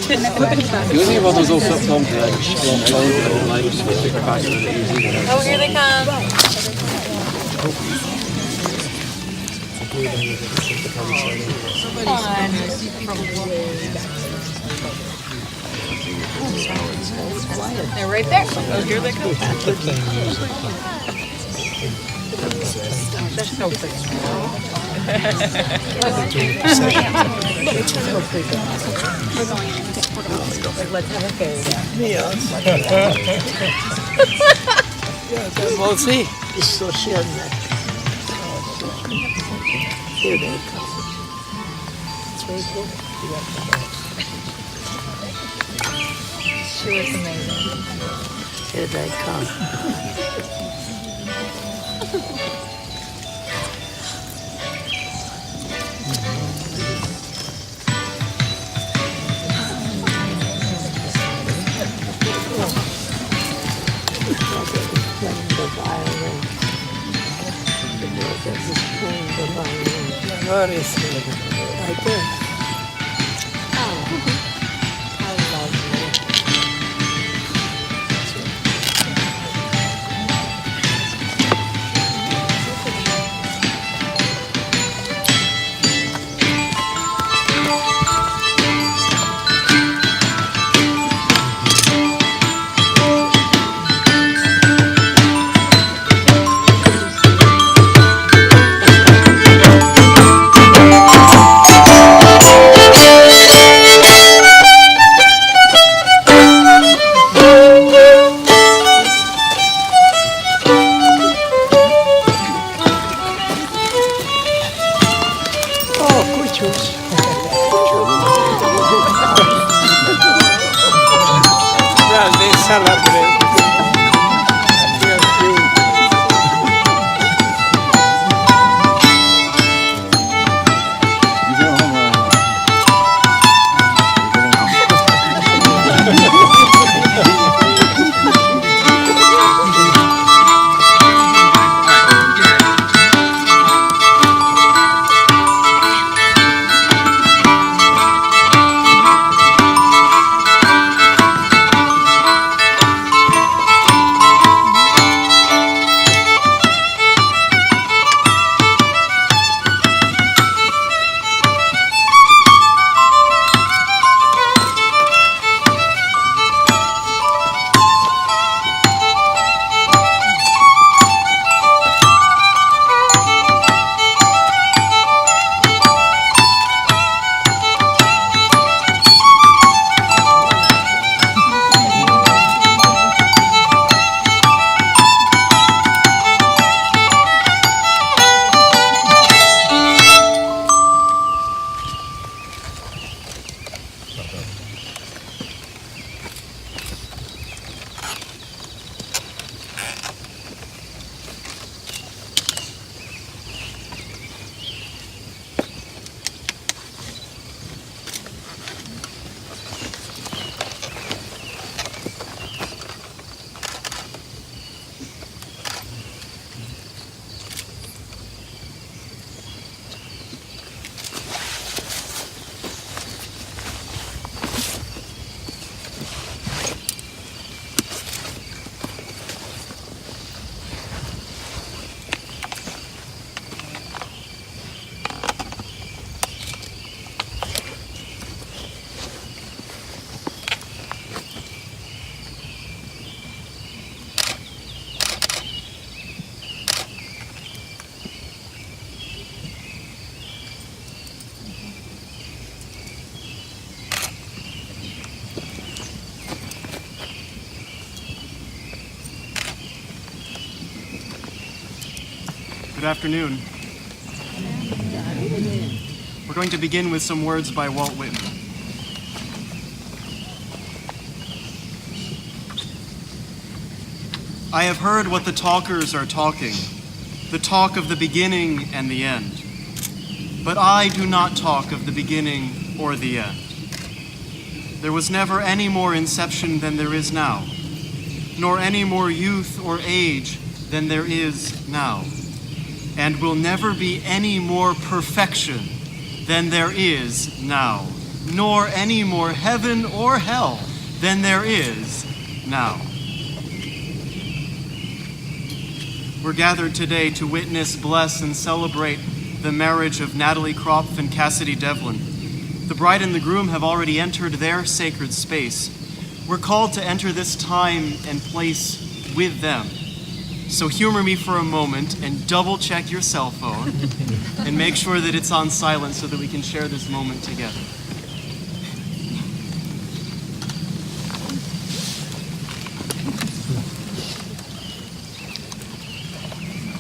Using one of those old flip phones that like stick back in the easy. Oh, here they come. They're right there. Oh, here they come. They're so pretty. Let's have a fairy. We'll see. It's so short. Here they come. It's very cool. She looks amazing. Here they come. Playing the violin. The girl that is playing the violin. Where is he? Right there. Oh, how lovely. Yeah, they celebrate. Good afternoon. We're going to begin with some words by Walt Whitman. I have heard what the talkers are talking, the talk of the beginning and the end. But I do not talk of the beginning or the end. There was never any more inception than there is now, nor any more youth or age than there is now, and will never be any more perfection than there is now. nor any more heaven or hell than there is now. We're gathered today to witness, bless, and celebrate the marriage of Natalie Kropf and Kasidy Devlin. The bride and the groom have already entered their sacred space. We're called to enter this time and place with them. So humor me for a moment and double check your cell phone and make sure that it's on silent so that we can share this moment together.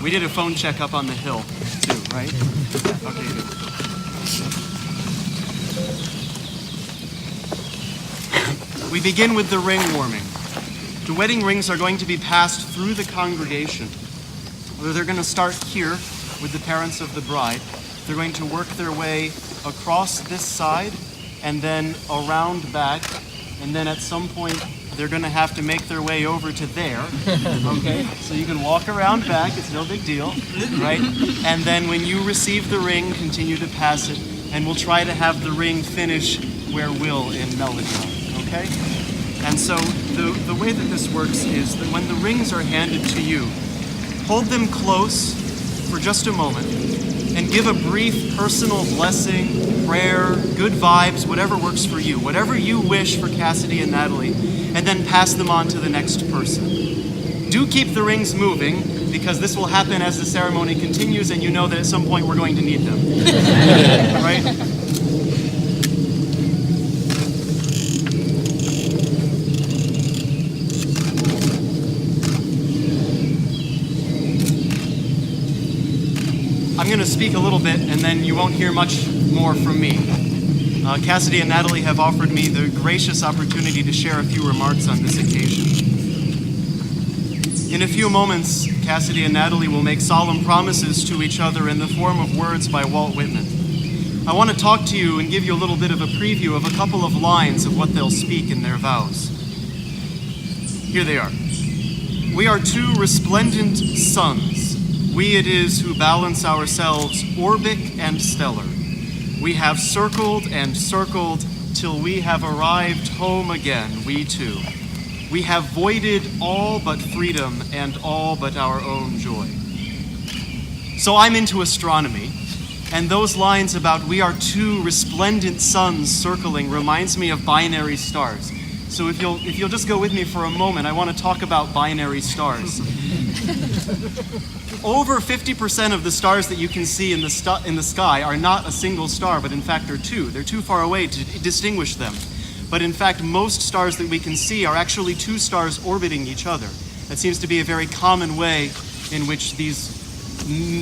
We did a phone check up on the hill too, right? Okay, good. We begin with the ring warming. The wedding rings are going to be passed through the congregation. They're going to start here with the parents of the bride. They're going to work their way across this side and then around back, and then at some point they're going to have to make their way over to there, okay? So you can walk around back, it's no big deal, right? And then when you receive the ring, continue to pass it, and we'll try to have the ring finish where Will in melody, okay? And so the way that this works is that when the rings are handed to you, hold them close for just a moment and give a brief personal blessing, prayer, good vibes, whatever works for you, whatever you wish for Kasidy and Natalie, and then pass them on to the next person. Do keep the rings moving, because this will happen as the ceremony continues, and you know that at some point we're going to need them. Right? I'm going to speak a little bit, and then you won't hear much more from me. Kasidy and Natalie have offered me the gracious opportunity to share a few remarks on this occasion. In a few moments, Kasidy and Natalie will make solemn promises to each other in the form of words by Walt Whitman. I want to talk to you and give you a little bit of a preview of a couple of lines of what they'll speak in their vows. Here they are. We are two resplendent suns. We it is who balance ourselves orbic and stellar. We have circled and circled till we have arrived home again, we two. We have voided all but freedom and all but our own joy. So I'm into astronomy, and those lines about we are two resplendent suns circling reminds me of binary stars. So if you'll just go with me for a moment, I want to talk about binary stars. Over 50% of the stars that you can see in the sky are not a single star, but in fact they're two. They're too far away to distinguish them. But in fact, most stars that we can see are actually two stars orbiting each other. That seems to be a very common way in which these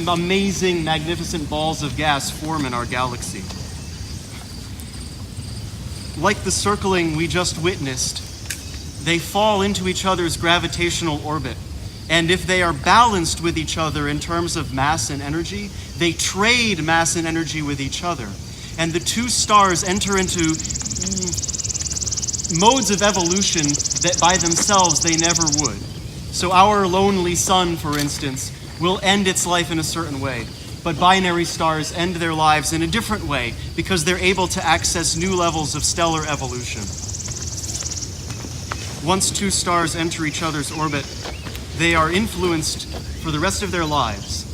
amazing, magnificent balls of gas form in our galaxy. Like the circling we just witnessed, they fall into each other's gravitational orbit. And if they are balanced with each other in terms of mass and energy, they trade mass and energy with each other. And the two stars enter into modes of evolution that by themselves they never would. So our lonely sun, for instance, will end its life in a certain way. But binary stars end their lives in a different way because they're able to access new levels of stellar evolution. Once two stars enter each other's orbit, they are influenced for the rest of their lives.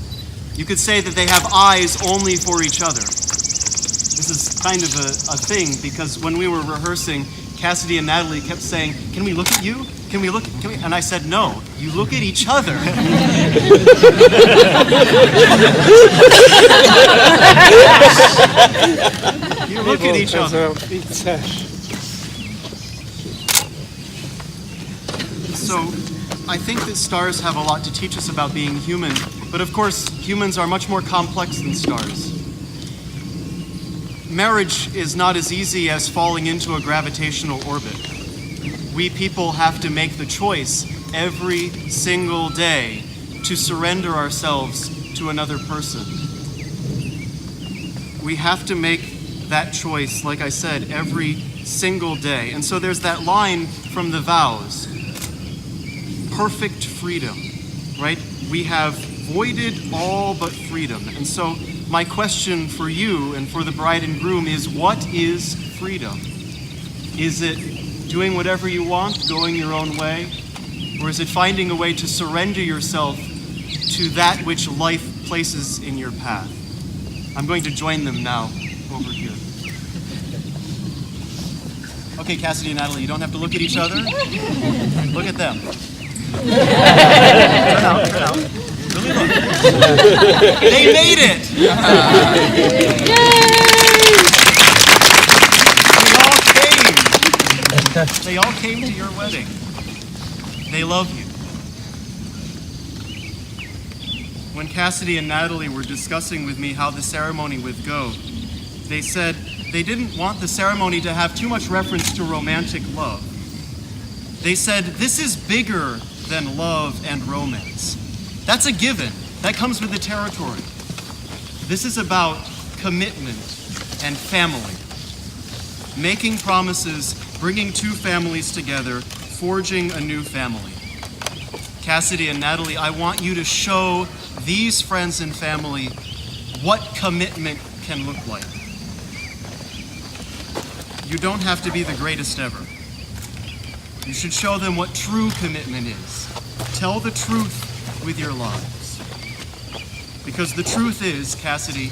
You could say that they have eyes only for each other. This is kind of a thing, because when we were rehearsing, Kasidy and Natalie kept saying, "Can we look at you? Can we look?" And I said, "No, you look at each other." You look at each other. So, I think that stars have a lot to teach us about being human, but of course, humans are much more complex than stars. Marriage is not as easy as falling into a gravitational orbit. We people have to make the choice every single day to surrender ourselves to another person. We have to make that choice, like I said, every single day. And so there's that line from the vows. Perfect freedom, right? We have voided all but freedom. And so my question for you and for the bride and groom is, what is freedom? Is it doing whatever you want, going your own way? Or is it finding a way to surrender yourself to that which life places in your path? I'm going to join them now over here. Okay, Kasidy and Natalie, you don't have to look at each other. Look at them. Turn out. Really look. They made it! They all came to your wedding. They love you. When Kasidy and Natalie were discussing with me how the ceremony would go, they said they didn't want the ceremony to have too much reference to romantic love. They said, this is bigger than love and romance. That's a given. That comes with the territory. This is about commitment and family. Making promises, bringing two families together, forging a new family. Kasidy and Natalie, I want you to show these friends and family what commitment can look like. You don't have to be the greatest ever. You should show them what true commitment is. Tell the truth with your lives. Because the truth is, Kasidy,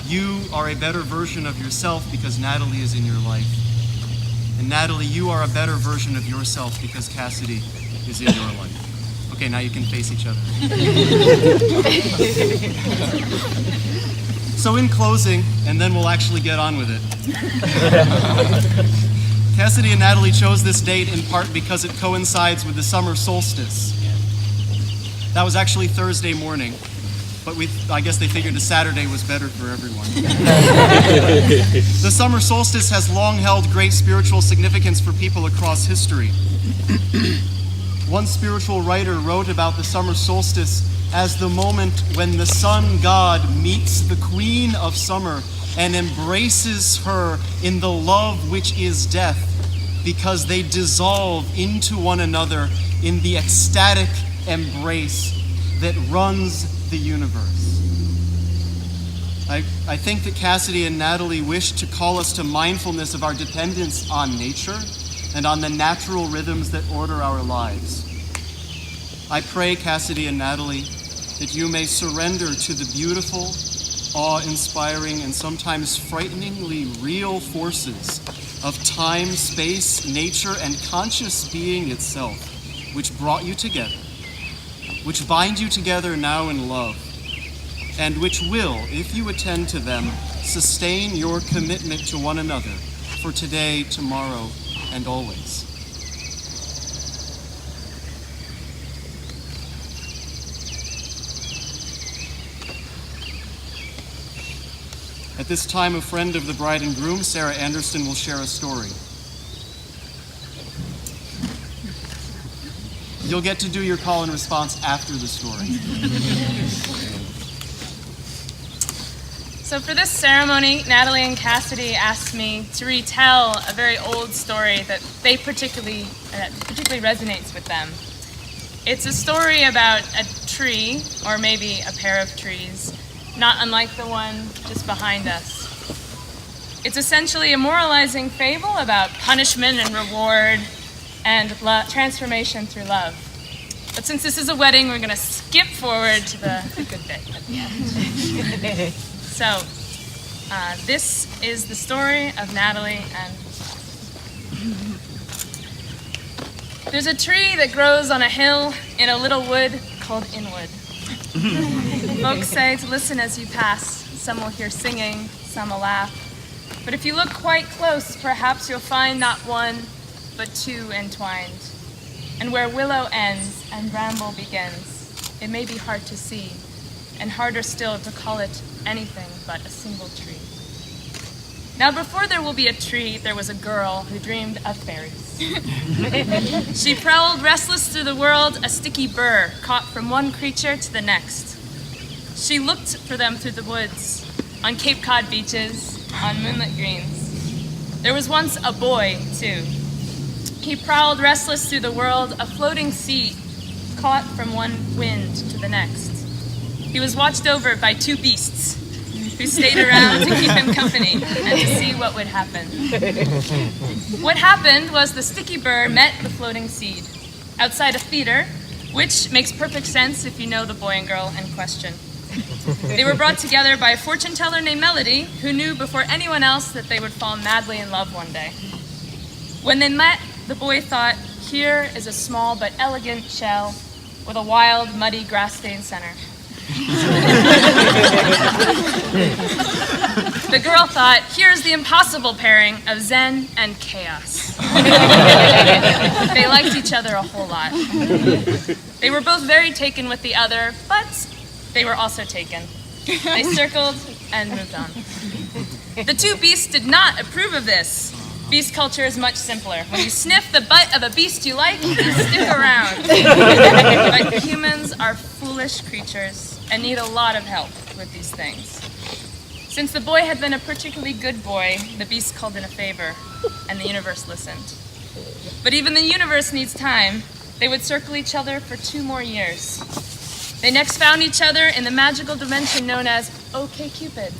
you are a better version of yourself because Natalie is in your life. And Natalie, you are a better version of yourself because Kasidy is in your life. Okay, now you can face each other. So in closing, and then we'll actually get on with it. Kasidy and Natalie chose this date in part because it coincides with the summer solstice. That was actually Thursday morning, but I guess they figured a Saturday was better for everyone. The summer solstice has long held great spiritual significance for people across history. One spiritual writer wrote about the summer solstice as the moment when the sun god meets the queen of summer and embraces her in the love which is death, because they dissolve into one another in the ecstatic embrace that runs the universe. I think that Kasidy and Natalie wish to call us to mindfulness of our dependence on nature and on the natural rhythms that order our lives. I pray, Kasidy and Natalie, that you may surrender to the beautiful, awe-inspiring, and sometimes frighteningly real forces of time, space, nature, and conscious being itself, which brought you together, which bind you together now in love, and which will, if you attend to them, sustain your commitment to one another for today, tomorrow, and always. At this time, a friend of the bride and groom, Sarah Anderson, will share a story. You'll get to do your call and response after the story. So for this ceremony, Natalie and Kasidy asked me to retell a very old story that particularly resonates with them. It's a story about a tree, or maybe a pair of trees, not unlike the one just behind us. It's essentially a moralizing fable about punishment and reward and transformation through love. But since this is a wedding, we're going to skip forward to the good bit at the end. So, this is the story of Natalie and there's a tree that grows on a hill in a little wood called Inwood. Folks say to listen as you pass. Some will hear singing, some will laugh. But if you look quite close, perhaps you'll find not one, but two entwined. And where willow ends and bramble begins, it may be hard to see, and harder still to call it anything but a single tree. Now before there will be a tree, there was a girl who dreamed of fairies. She prowled restless through the world, a sticky burr caught from one creature to the next. She looked for them through the woods, on Cape Cod beaches, on moonlit greens. There was once a boy, too. He prowled restless through the world, a floating seed caught from one wind to the next. He was watched over by two beasts who stayed around to keep him company and to see what would happen. What happened was the sticky burr met the floating seed outside a theater, which makes perfect sense if you know the boy and girl in question. They were brought together by a fortune teller named Melody, who knew before anyone else that they would fall madly in love one day. When they met, the boy thought, here is a small but elegant shell with a wild, muddy, grass-stained center. The girl thought, here's the impossible pairing of Zen and chaos. They liked each other a whole lot. They were both very taken with the other, but they were also taken. They circled and moved on. The two beasts did not approve of this. Beast culture is much simpler. When you sniff the butt of a beast you like, you stick around. But humans are foolish creatures and need a lot of help with these things. Since the boy had been a particularly good boy, the beast called in a favor, and the universe listened. But even the universe needs time. They would circle each other for 2 more years. They next found each other in the magical dimension known as OkCupid.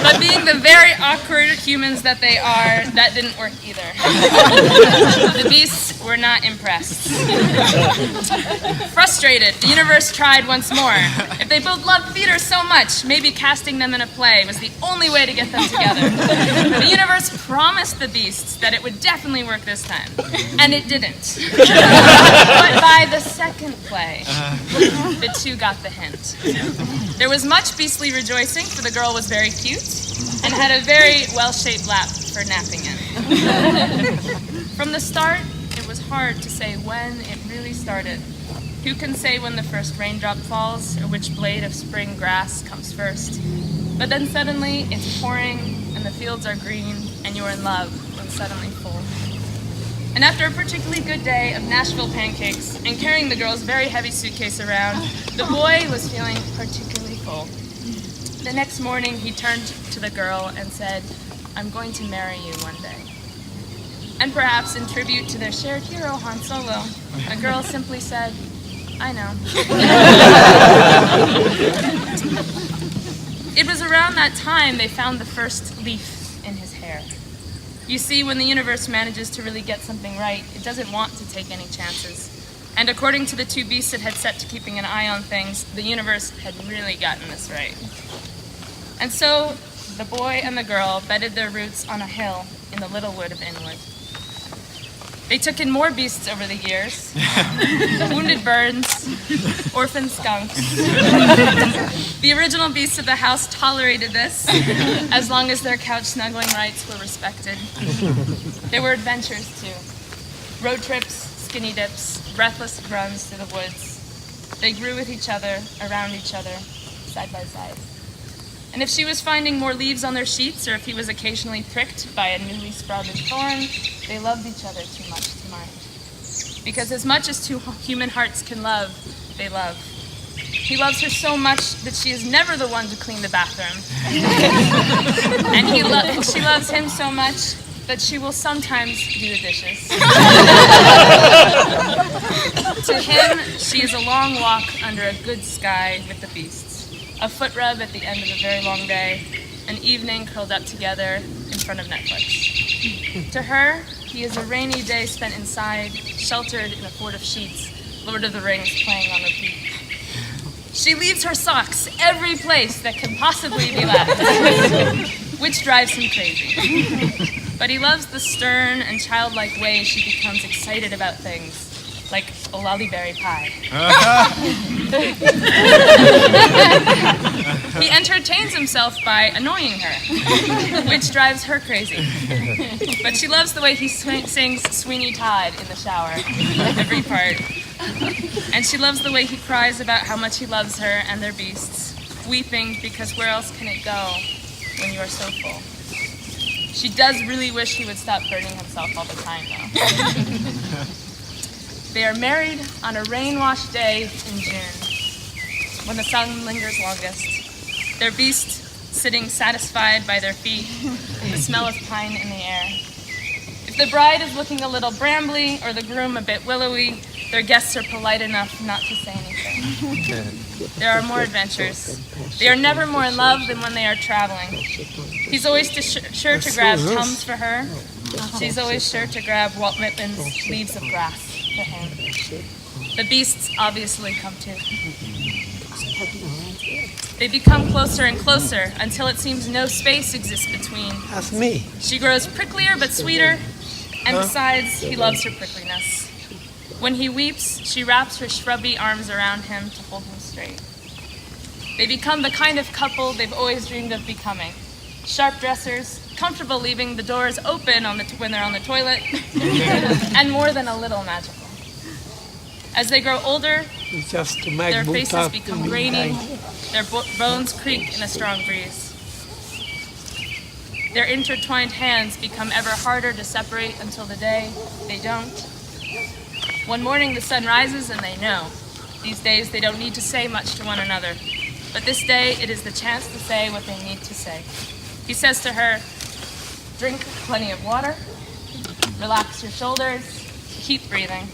But being the very awkward humans that they are, that didn't work either. The beasts were not impressed. Frustrated, the universe tried once more. If they both loved theater so much, maybe casting them in a play was the only way to get them together. The universe promised the beasts that it would definitely work this time, and it didn't. But by the second play, the two got the hint. There was much beastly rejoicing, for the girl was very cute and had a very well-shaped lap for napping in. From the start, it was hard to say when it really started. Who can say when the first raindrop falls or which blade of spring grass comes first? But then suddenly it's pouring and the fields are green and you're in love when suddenly full. And after a particularly good day of Nashville pancakes and carrying the girl's very heavy suitcase around, the boy was feeling particularly full. The next morning, he turned to the girl and said, I'm going to marry you one day. And perhaps in tribute to their shared hero, Han Solo, the girl simply said, I know. It was around that time they found the first leaf in his hair. You see, when the universe manages to really get something right, it doesn't want to take any chances. And according to the two beasts it had set to keeping an eye on things, the universe had really gotten this right. And so, the boy and the girl bedded their roots on a hill in the little wood of Inwood. They took in more beasts over the years. Wounded birds, orphan skunks. The original beasts of the house tolerated this, as long as their couch snuggling rights were respected. There were adventures too. Road trips, skinny dips, breathless runs through the woods. They grew with each other, around each other, side by side. And if she was finding more leaves on their sheets, or if he was occasionally pricked by a newly sprouted thorn, they loved each other too much to mind. Because as much as two human hearts can love, they love. He loves her so much that she is never the one to clean the bathroom. And she loves him so much that she will sometimes do the dishes. To him, she is a long walk under a good sky with the beasts. A foot rub at the end of a very long day, an evening curled up together in front of Netflix. To her, he is a rainy day spent inside, sheltered in a fort of sheets, Lord of the Rings playing on repeat. She leaves her socks every place that can possibly be left, which drives him crazy. But he loves the stern and childlike way she becomes excited about things, like a lollyberry pie. He entertains himself by annoying her, which drives her crazy. But she loves the way he sings Sweeney Todd in the shower, every part. And she loves the way he cries about how much he loves her and their beasts, weeping because where else can it go when you are so full? She does really wish he would stop burning himself all the time, though. They are married on a rain-washed day in June, when the sun lingers longest. Their beast sitting satisfied by their feet, the smell of pine in the air. If If the bride is looking a little brambly or the groom a bit willowy, their guests are polite enough not to say anything. There are more adventures. They are never more in love than when they are traveling. He's always sure to grab Tums for her. She's always sure to grab Walt Whitman's Leaves of Grass for him. The beasts obviously come too. They become closer and closer until it seems no space exists between. That's me. She grows pricklier but sweeter, and besides, he loves her prickliness. When he weeps, she wraps her shrubby arms around him to hold him straight. They become the kind of couple they've always dreamed of becoming. Sharp dressers, comfortable leaving the doors open when they're on the toilet, and more than a little magical. As they grow older, their faces become grainy, their bones creak in a strong breeze. Their intertwined hands become ever harder to separate until the day they don't. One morning the sun rises and they know. These days they don't need to say much to one another, but this day it is the chance to say what they need to say. He says to her, drink plenty of water, relax your shoulders, keep breathing.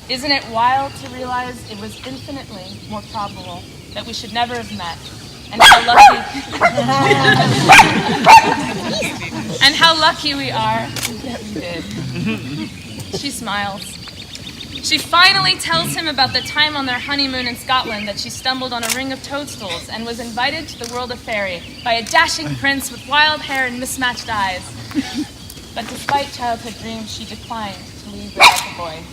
Isn't it wild to realize it was infinitely more probable that we should never have met, and how lucky we are that we did. She smiles. She finally tells him about the time on their honeymoon in Scotland that she stumbled on a ring of toadstools and was invited to the world of fairy by a dashing prince with wild hair and mismatched eyes. But despite childhood dreams, she declined to leave without the boy.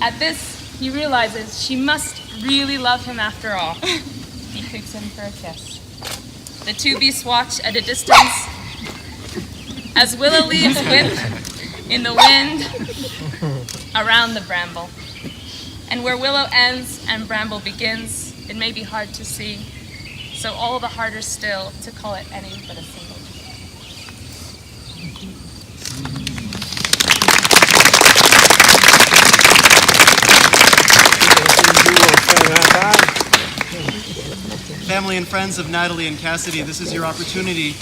At this, he realizes she must really love him after all. He creeps in for a kiss. The two beasts watch at a distance as Willow leaves whip in the wind around the bramble. And where Willow ends and bramble begins, it may be hard to see, so all the harder still to call it any but a single. Family and friends of Natalie and Kasidy, this is your opportunity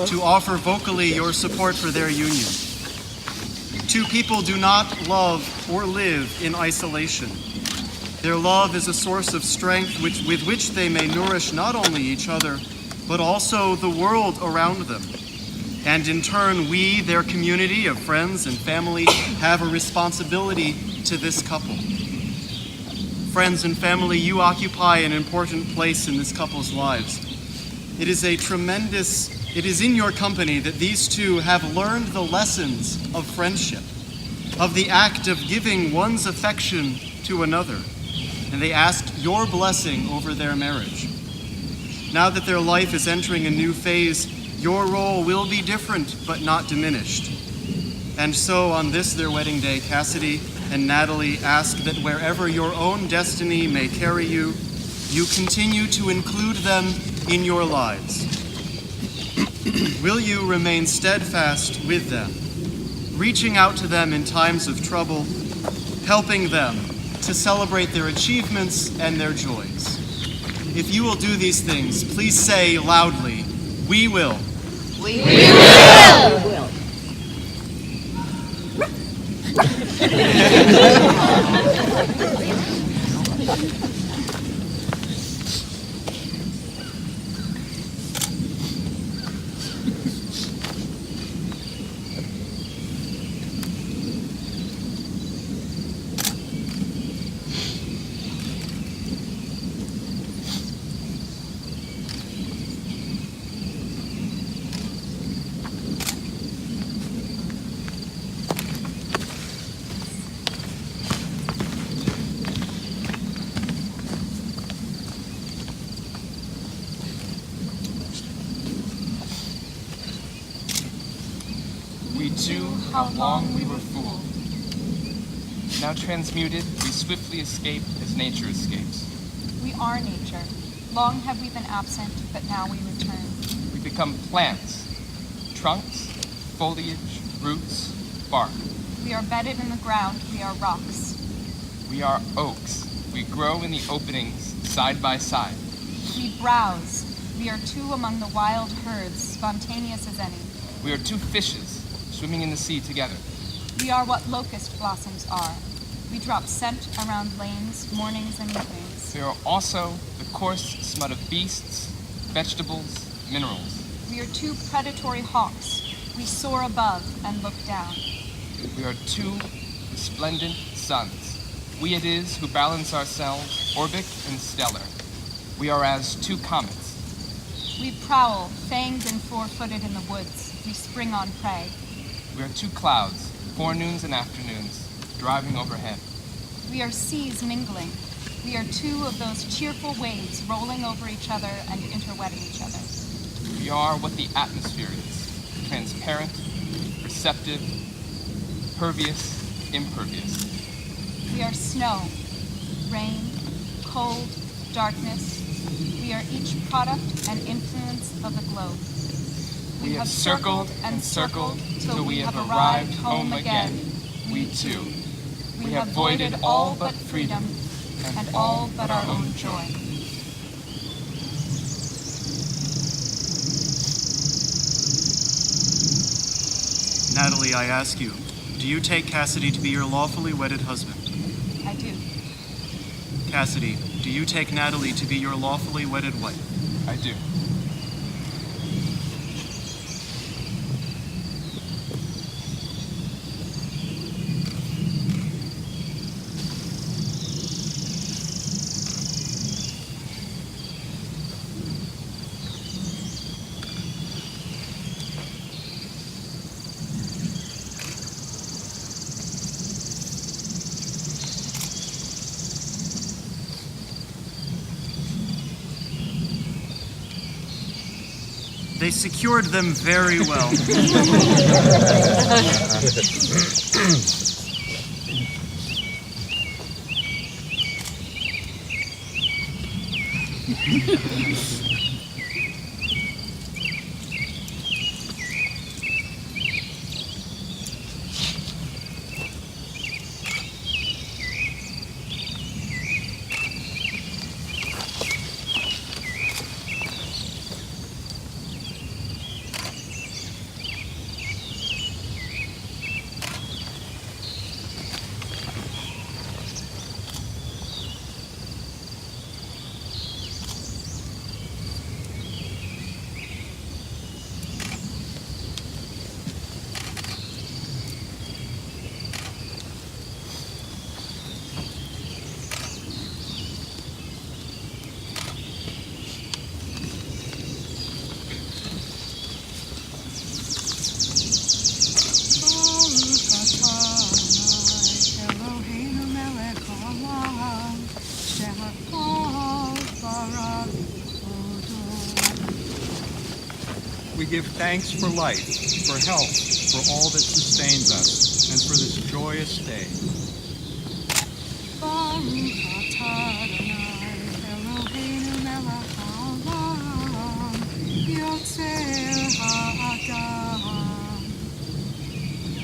to offer vocally your support for their union. Two people do not love or live in isolation. Their love is a source of strength with which they may nourish not only each other, but also the world around them. And in turn, we, their community of friends and family, have a responsibility to this couple. Friends and family, you occupy an important place in this couple's lives. It is in your company that these two have learned the lessons of friendship, of the act of giving one's affection to another, and they ask your blessing over their marriage. Now that their life is entering a new phase, your role will be different but not diminished. And so on this, their wedding day, Kasidy and Natalie ask that wherever your own destiny may carry you, you continue to include them in your lives. Will you remain steadfast with them, reaching out to them in times of trouble, helping them to celebrate their achievements and their joys? If you will do these things, please say loudly, we will. We will. We too, how long we were fooled. Now transmuted, we swiftly escape as nature escapes. We are nature. Long have we been absent, but now we return. We become plants, trunks, foliage, roots, bark. We are bedded in the ground, we are rocks. We are oaks. We grow in the openings, side by side. We browse. We are two among the wild herds, spontaneous as any. We are two fishes, swimming in the sea together. We are what locust blossoms are. We drop scent around lanes, mornings and evenings. We are also the coarse smut of beasts, vegetables, minerals. We are two predatory hawks. We soar above and look down. We are two resplendent suns. We it is who balance ourselves, orbic and stellar. We are as two comets. We prowl, fanged and four-footed in the woods. We spring on prey. We are two clouds, forenoons and afternoons, driving overhead. We are seas mingling. We are two of those cheerful waves rolling over each other and interwetting each other. We are what the atmosphere is, transparent, receptive, pervious, impervious. We are snow, rain, cold, darkness. We are each product and influence of the globe. We have circled and circled till we have arrived home again. We too. We have voided all but freedom and all but our own joy. Natalie, I ask you, do you take Kasidy to be your lawfully wedded husband? I do. Kasidy, do you take Natalie to be your lawfully wedded wife? I do. They secured them very well. We give thanks for life, for health, for all that sustains us, and for this joyous day.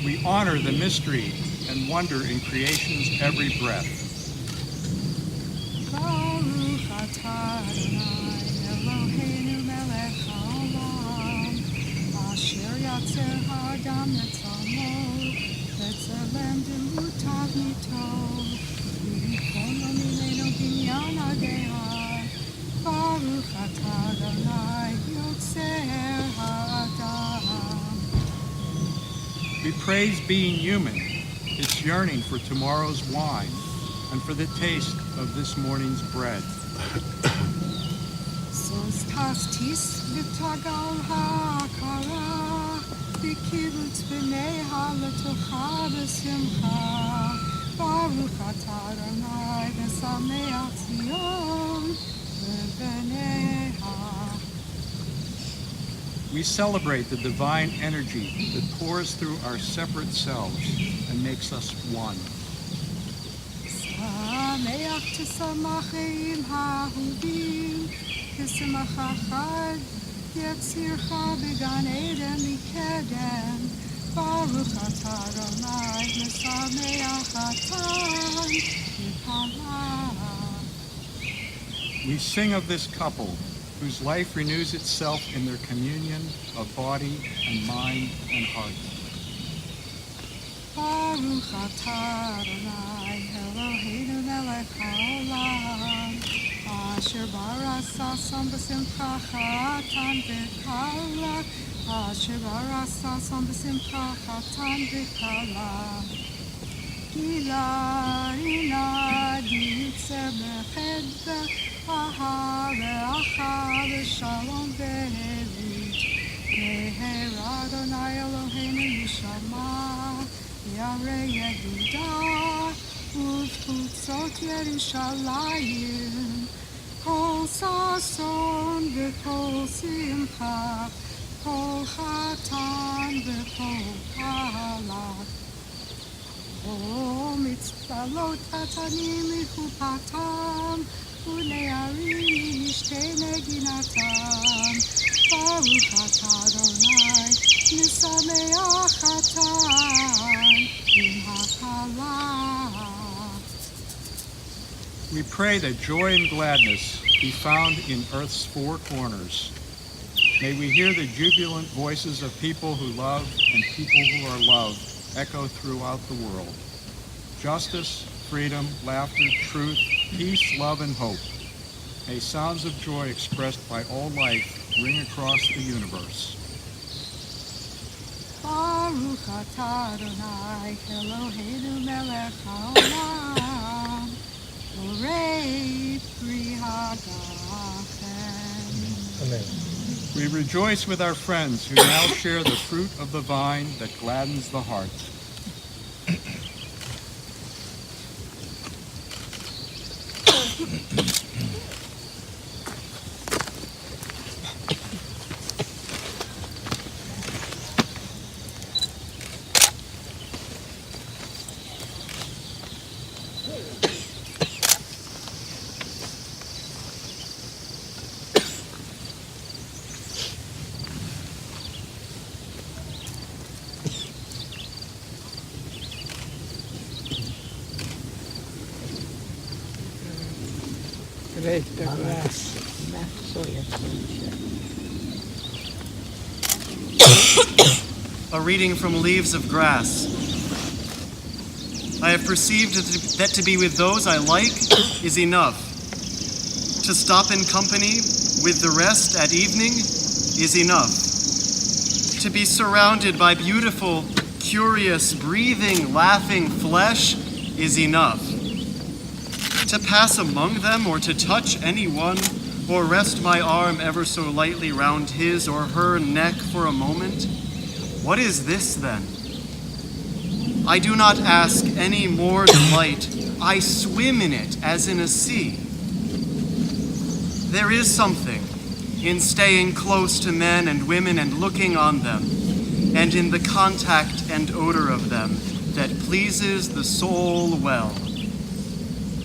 We honor the mystery and wonder in creation's every breath. We praise being human, its yearning for tomorrow's wine, and for the taste of this morning's bread. We celebrate the divine energy that pours through our separate selves and makes us one. We sing of this couple whose life renews itself in their communion of body and mind and heart. Baruch atah Adonai Eloheinu melech haolam Asher barasa som b'simcha chatan v'kala Asher barasa som b'simcha chatan v'kala Gila ina ditzer b'ched v'aha v'acha v'shalom v'erit Meher Adonai Eloheinu yishama Yarei Yehuda Uvchutzot Yerushalayim Kol sason v'kol simcha Kol chatan v'kol kala O mitzvalot katanim michupatam Unearim mishte neginatam Baruch atah Adonai Nisameach atan Im hakala. We pray that joy and gladness be found in earth's four corners. May we hear the jubilant voices of people who love and people who are loved echo throughout the world. Justice, freedom, laughter, truth, peace, love, and hope. May sounds of joy expressed by all life ring across the universe. Baruch atah Adonai Eloheinu melech haolam Borei pri hagafen. Amen. We rejoice with our friends who now share the fruit of the vine that gladdens the heart. Great grass. A reading from Leaves of Grass. I have perceived that to be with those I like is enough. To stop in company with the rest at evening is enough. To be surrounded by beautiful, curious, breathing, laughing flesh is enough. To pass among them or to touch anyone or rest my arm ever so lightly round his or her neck for a moment, what is this then? I do not ask any more delight. I swim in it as in a sea. There is something in staying close to men and women and looking on them, and in the contact and odor of them that pleases the soul well.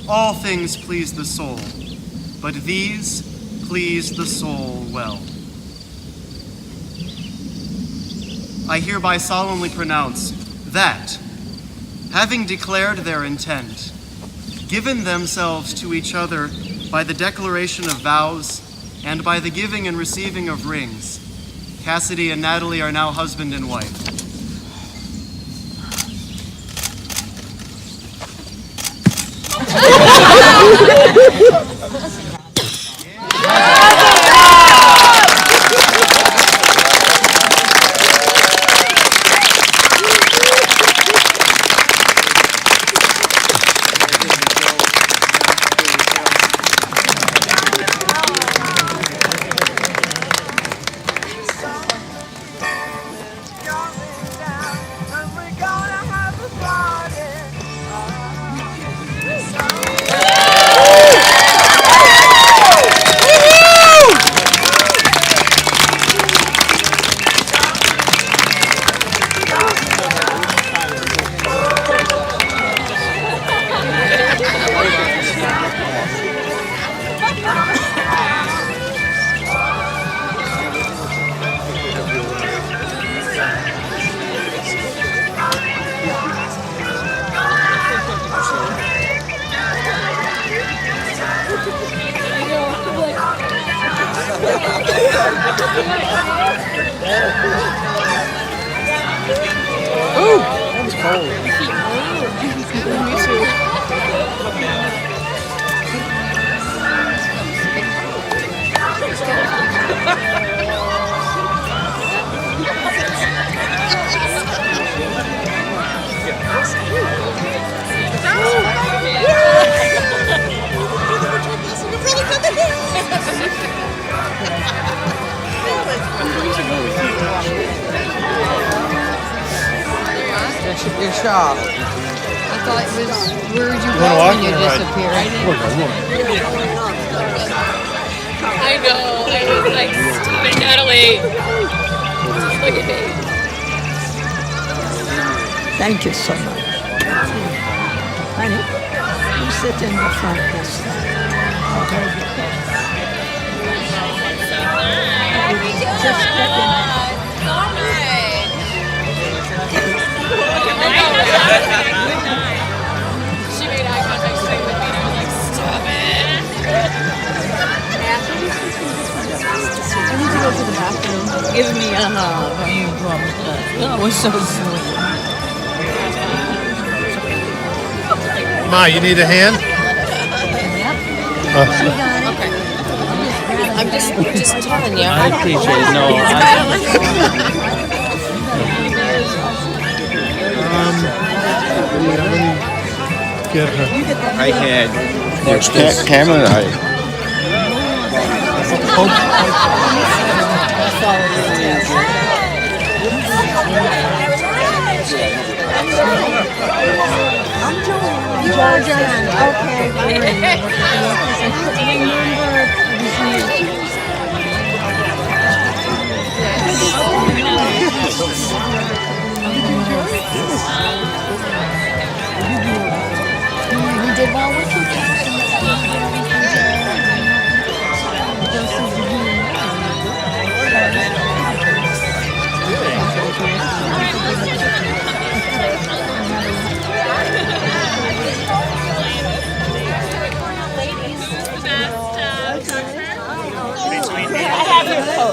All things please the soul, but these please the soul well. I hereby solemnly pronounce that, having declared their intent, given themselves to each other by the declaration of vows and by the giving and receiving of rings, Kasidy and Natalie are now husband and wife. That should be a shop. I thought it was, where'd you go when you disappeared? I know. I was like, stupid Natalie. Look at me. Thank you so much. Honey, you sit in the front this time. Just She made eye contact straight with me and I was like, stop it. I need to go to the bathroom. Give me a hug. That was so sweet. Ma, you need a hand? I'm just telling you. I appreciate it. No, Let me get her. I had. There's Cameron and I. Georgia. Okay. We did well with you.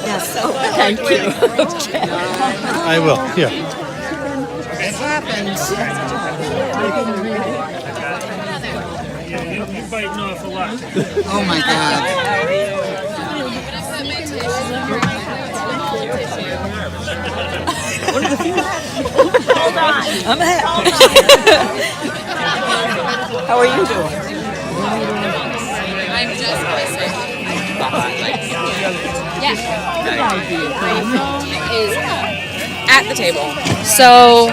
Yes, thank you. Okay. I will, here. It happens. Oh my God. Hold on. I'm ahead. How are you doing? I'm just going to say. Is at the table. So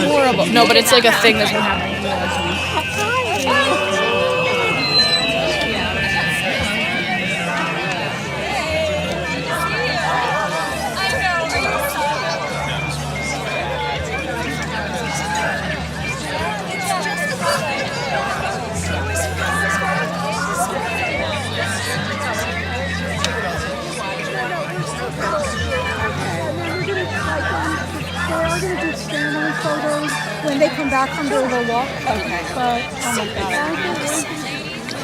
horrible. No, but it's like a thing that's been happening. Photos when they come back from their little walk. Okay. But oh my God.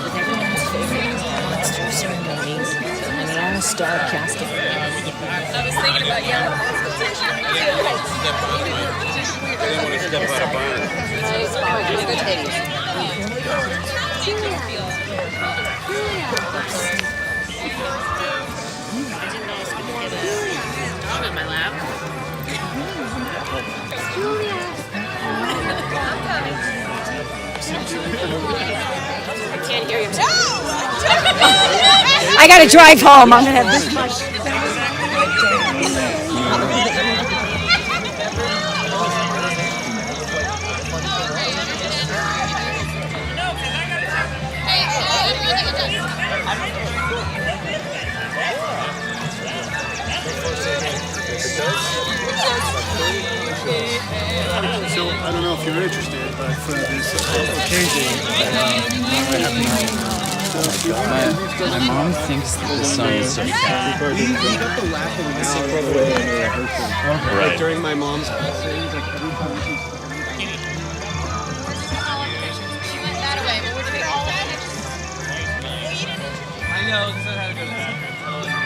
And it all started casting. I was thinking about yelling. I'm in my lap. I can't hear you. I gotta drive home. I'm gonna have this much. So I don't know if you're interested, but for this occasion, My mom thinks that the sun is so sad. we got the laughing out Right. during my mom's passing. Like every time She went that way, but we're doing all that. I know, because I had to go to the bathroom.